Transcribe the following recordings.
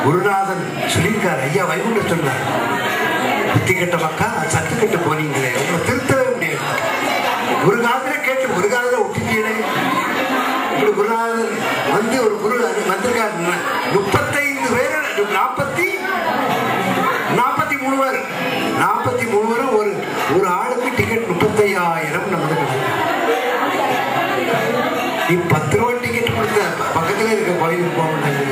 குருநாதன் சொல்லியிருக்காரு. ஐயா வைகுண்ட சொன்னார், புத்தி கட்ட மக்கா சத்து கட்டு போனீங்களே, உங்களை திருத்தவே முடியாது. ஒரு காலத்துல கேட்டு ஒரு காலத்துல ஒட்டிட்டீங்களே. இப்படி குருநாதன் வந்து ஒரு குரு வந்திருக்காரு. 35 பேர் 43 பேர் 43 பேரும் ஒரு ஆளுக்கு டிக்கெட் 35,000 நமக்கு. நீ 10 ரூபா டிக்கெட் கொடுத்த பக்கத்துல இருக்க கோயிலுக்கு போக மாட்டாங்க.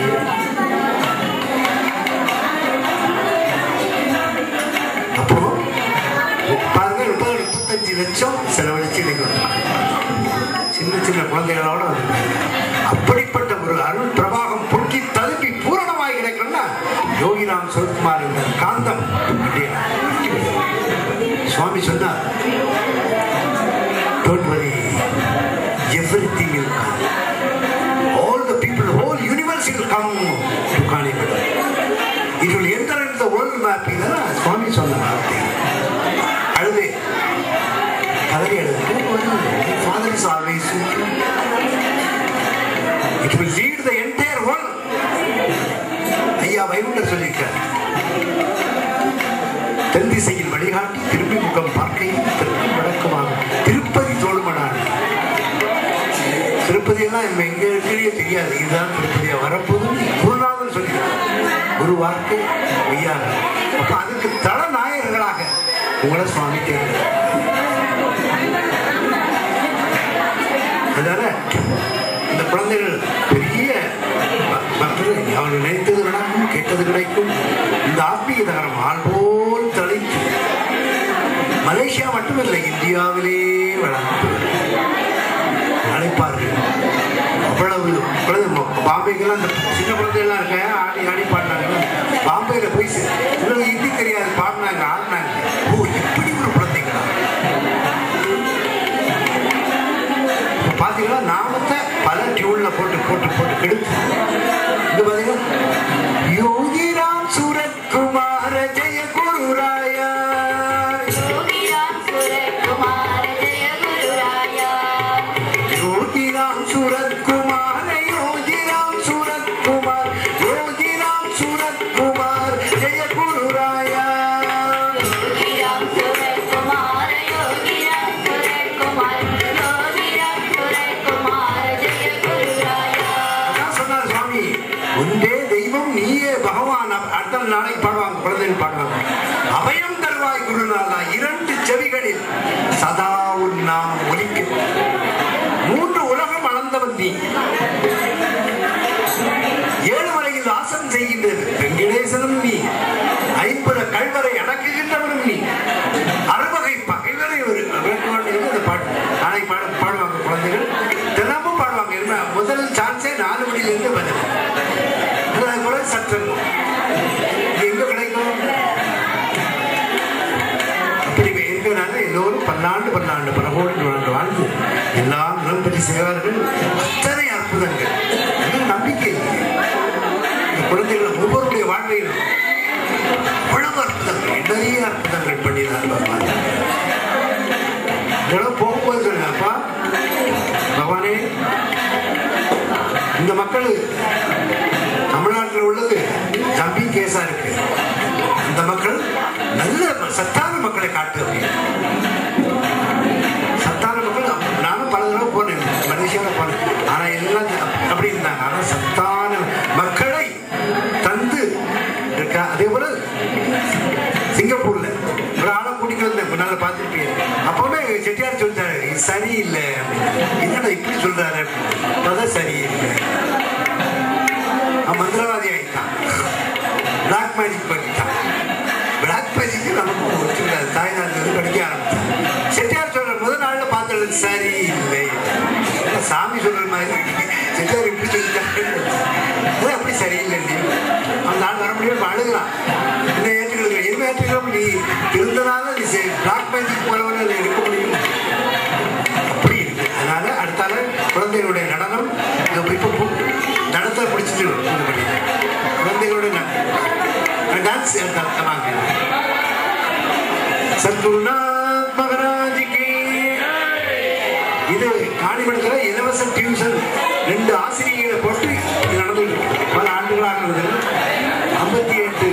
அப்போ பாருங்க 35 லட்சம் செலவழிச்சு சின்ன சின்ன குழந்தைகளோட வந்து அப்படிப்பட்ட ஒரு அருள் பிரபாகம் பொங்கி தழும்பி பூரணமாகி கிடைக்கணும்னா யோகிராம் சிவகுமார் என்ற காந்தம் சுவாமி சொன்னார், don't worry, everything will come, all the people, the whole universe will come to Kalipada, it will enter into the world map. இதெல்லாம் சுவாமி சொன்ன வார்த்தை. அழுது கதறி அழுது, Father is always with you. It will lead the entire world. ஐயா வைகுண்டர் சொல்லியிருக்கார், தென் திசையில் வழிகாட்டி திரும்பி முகம் பார்க்கையில் தெற்கு வடக்குமாக திருப்பதி தோழுமனான். திருப்பதி எல்லாம் எங்க இருக்கிறே தெரியாது, இதுதான் திருப்பதியா வரப்போது குருநாதன் சொல்லியிருக்கார். ஒரு வார்த்தை ஐயா. அப்ப அதுக்கு தலநாயகர்களாக உங்களை சுவாமி தேர்ந்தார். அதனால இந்த குழந்தைகள் பெரிய மக்கள், அவர்கள் நினைத்தது நடக்கும், கேட்டது கிடைக்கும். இந்த ஆத்மீக நகரம் ஆள்போல் தலைத்து மலேசியா மட்டுமில்லை, இந்தியாவிலே வளர்ந்து அழைப்பார்கள். அவ்வளவு பாம்பேக்கெல்லாம் அந்த சின்ன குழந்தைகள்லாம் இருக்க ஆடி ஆடி பாடினாங்க. பாம்பேல போய் உங்களுக்கு ஹிந்தி தெரியாது, பாடினாங்க, ஆடினாங்க. ஓ, இப்படி ஒரு குழந்தைங்களா பாத்தீங்களா? நாமத்தை பல டியூன்ல போட்டு போட்டு போட்டு கெடுத்து இது பாத்தீங்கன்னா யோகிராம் சூரத்குமார ஜெய குருராயா, யோகிராம் சூரத்குமார ஜெய குருராயா, யோகிராம் சூரத்குமார, யோகிராம் சூரத்குமார், யோகிராம் சூரத்குமார் ஜெய குருராயா, யோகிராம் சூரத்குமார, யோகிராம் சூரத்குமார், யோகிராம் சூரத்குமார் ஜெய குருராயா. அதான் சொன்னார் சுவாமி, உண்டே தெய்வம் நீயே பகவான். அடுத்த நாளை பாடுவாங்க, குழந்தைகள் பாடுவாங்க, அபயம் தருவாய் குருநாதா, 2 செவிகளில் சதா உன் நாம் ஒலிக்க, 3 உலகம் அளந்தவன் நீ, 7 மலையில் ஆசனம் செய்கின்றது வெங்கடேசனும் நீ, 50 கல்வரை அடக்குகின்றவனும் நீ, 60 பகைவரை ஒரு பாட்டு நாளைக்கு பாடுவாங்க குழந்தைகள், தினமும் பாடுவாங்க. என்ன முதல் சான்ஸே 4 மணிலிருந்து பதில் கூட சற்றங்கும் எங்க கிடைக்கும். அப்படி இருக்கிறனால எல்லோரும் 14 பரகோடு வாழ்ந்து எல்லாம் நலம் பெற்று செய்வார்கள். அத்தனை அற்புதங்கள், நம்பிக்கை குழந்தைகள் ஒவ்வொருடைய வாழ்வையிலும் அவ்வளவு அற்புதங்கள், நிறைய அற்புதங்கள் பண்ணினார். போகும்போது சொல்லுங்க, அப்பா பகவானே, இந்த மக்கள் தமிழ்நாட்டில் உள்ளது ஜம்பி கேஸா இருக்கு, இந்த மக்கள் நல்ல சத்தான மக்களை காட்டு. சத்தான மக்கள் நானும் பல தடவை போனேன், மலேசியாவில் போனேன். ஆனா எல்லாம் அப்படி இருந்தாங்க. ஆனா சத்தான மக்களை தந்து இருக்கா. அதே போல சிங்கப்பூர்ல ஒரு ஆளை கூட்டிட்டு வந்தேன், முன்னால பார்த்துருப்பீங்க. அப்பவுமே செட்டியார் சொல்லிட்டாரு, சரியில்லை, என்னடா இப்படி சொல்றாரு, அப்பதான் சரியில்லை. மந்திரவாதி ஆயிட்டான், பிளாக் மேஜிக் பண்ணிட்டான். பிளாக் மேஜிக் நமக்கு ஒத்துக்காது, தாய்நாட்டிலிருந்து படிக்க ஆரம்பிச்சான். செட்டியார் சொல்ற முதல் நாள்ல பார்த்தது சரியில்லை, சாமி சொல்ற மாதிரி செட்டியார் இப்படி சொல்லிட்டாரு, அப்படி சரியில்லை. அந்த நாள் வர முடியும், அழுகலாம். என்ன ஏற்றுக்கிறது, என்ன ஏற்றுக்கிறோம், நீ இருந்தனால நீ பிளாக் மேஜிக் போறவன எடுக்க முடியும். அப்படி இருக்கு. அதனால அடுத்தால குழந்தைகளுடைய நடனம் இப்ப நடத்த பிடிச்சிட்டு குழந்தைகளுடைய டான்ஸ் எடுத்தாங்க. சத்குருநாத் மகாராஜுக்கு இது காணிமடத்துல இலவச டியூஷன் 2 ஆசிரியர்களை போட்டு நடந்து பல ஆண்டுகளாக இருந்தது.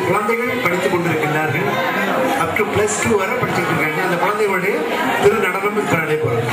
குழந்தைகள் படித்துக் கொண்டிருக்கின்றார்கள். அப் டு +2 வரை படிச்சுட்டு இருக்காங்க. அந்த குழந்தைகளுடைய திரு நடனம் இப்ப நடைபெறும்.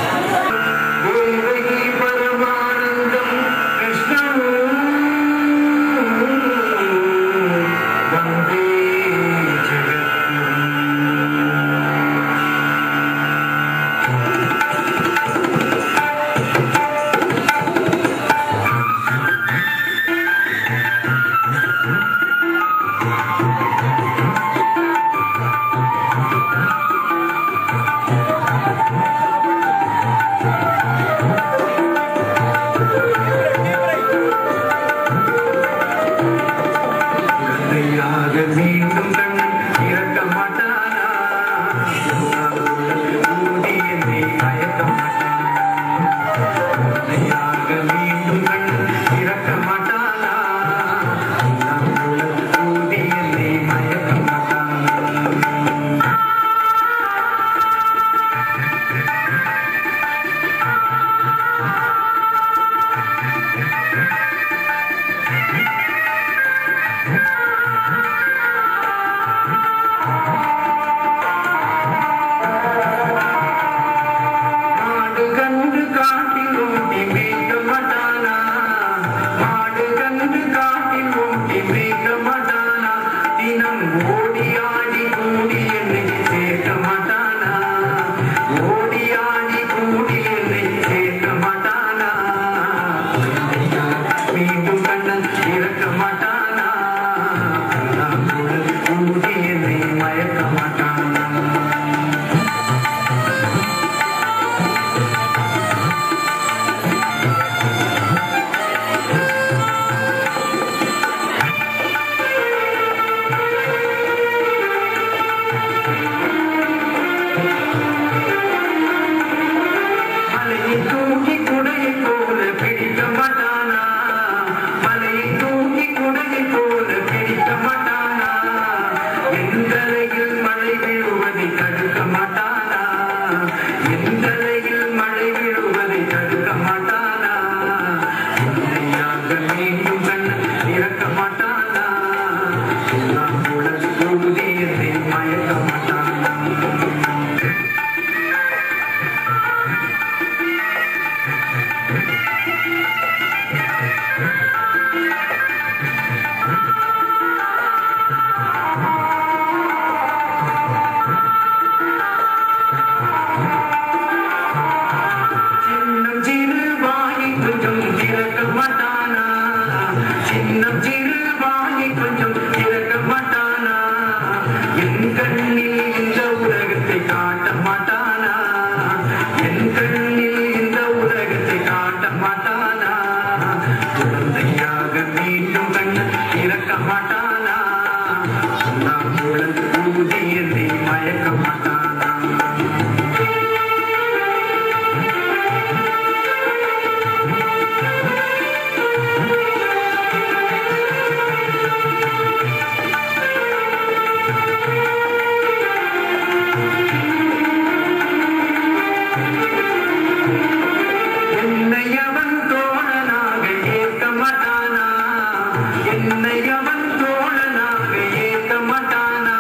என்னை அவன் தோழனாக ஏற்க மாட்டானா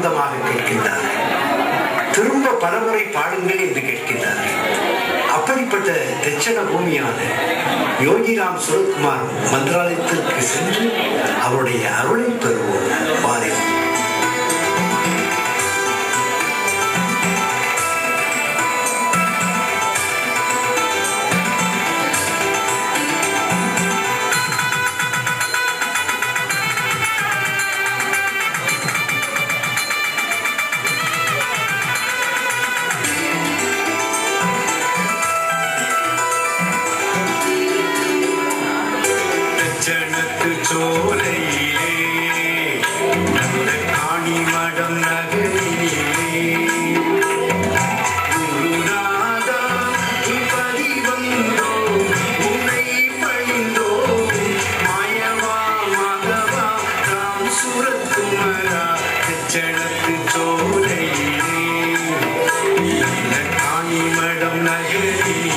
ஆனந்தமாக கேட்கின்றார்கள். திரும்ப பலமுறை பாடுங்கள் என்று கேட்கின்றார்கள். அப்படிப்பட்ட தட்சண பூமியான யோகிராம் சுரத்குமார் மந்திராலயத்திற்கு சென்று அவருடைய அருளை பெறுவோம். வாருங்கள். சோலையிலே நல்ல காணிமடம் நகரிலே குருநாதா பதி வந்தோ உன்னை பணிந்தோ மாயவா மகவா ராம் சுரத்குமரா தட்சணத்து சோலையிலே நல்ல காணிமடம் நகரிலே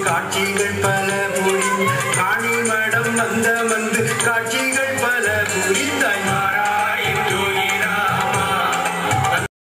காட்சிகள் பல மொழி